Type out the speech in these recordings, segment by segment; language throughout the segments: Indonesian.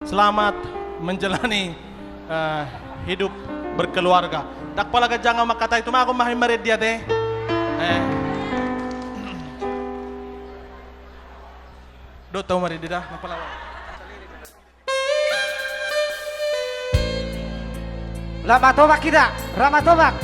Selamat menjalani hidup berkeluarga. Dak pala jangan makata itu mah aku mah mered dia teh. Do tahu mari dia dah napala. Lama tobak kita, Rama tobak.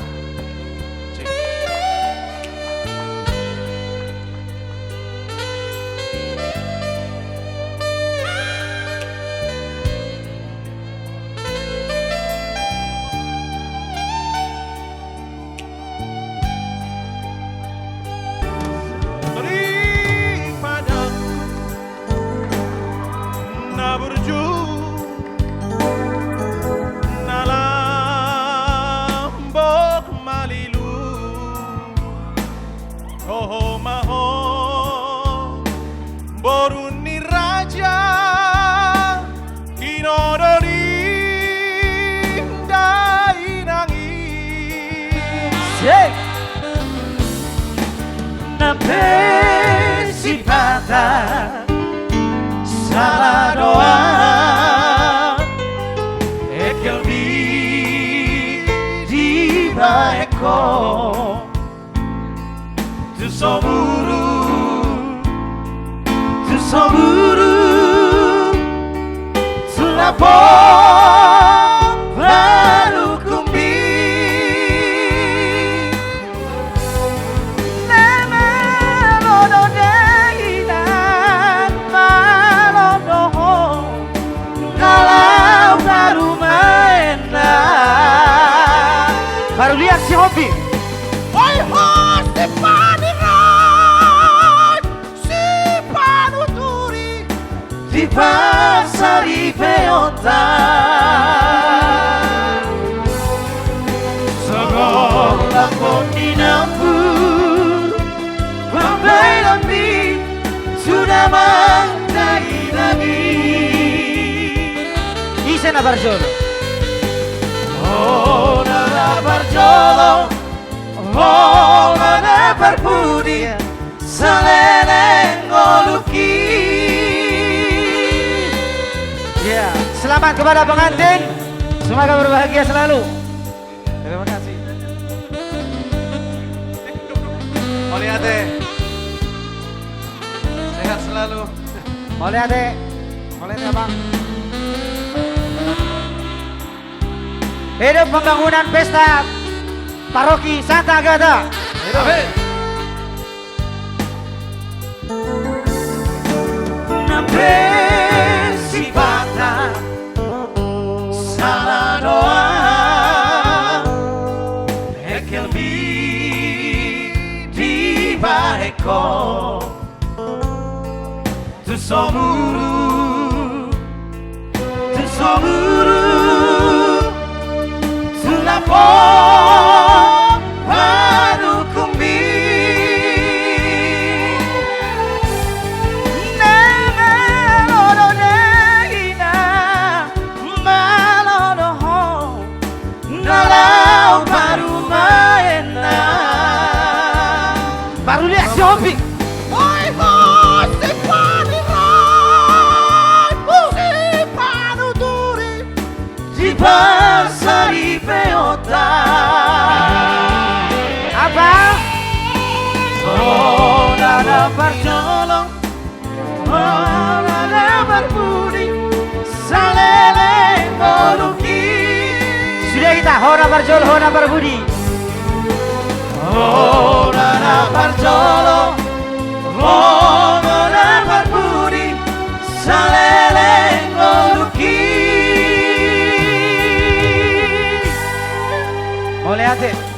Boruni raja kinodori dai nangis Nape si pata salah doa ekel di baeko tu soburu sulla baru kumbi nemelodo deinan malodo kalau baru main baru lihat si Hobi. Oi hos Stefani di pasar di Peota sekolah pun di Nampur Bambai Lambi sudah mandai lagi Isena Barjolo oh nana Barjolo oh nana Barbudi Saleleng Oluki. Ya, selamat kepada pengantin. Semoga berbahagia selalu. Terima kasih. Oleh ade. Sehat selalu. Oleh ade. Oleh abang. Hidup pembangunan pesta paroki Santa Agatha. Amin. Salah doa ekel di baeko tu soburu tu lapo baru kumbi baru lihat si Hobi. Oi hos Stefani si panuturi Di pasar di Peota apa? Oh nada Barjolo oh nada Barbudi Saleleng Oluki. Sudah kita Hona Barjolo Hona Barbudi. Oh nana Barjolo oh nana Barbudi Saleleng Oluki. Oleh ate.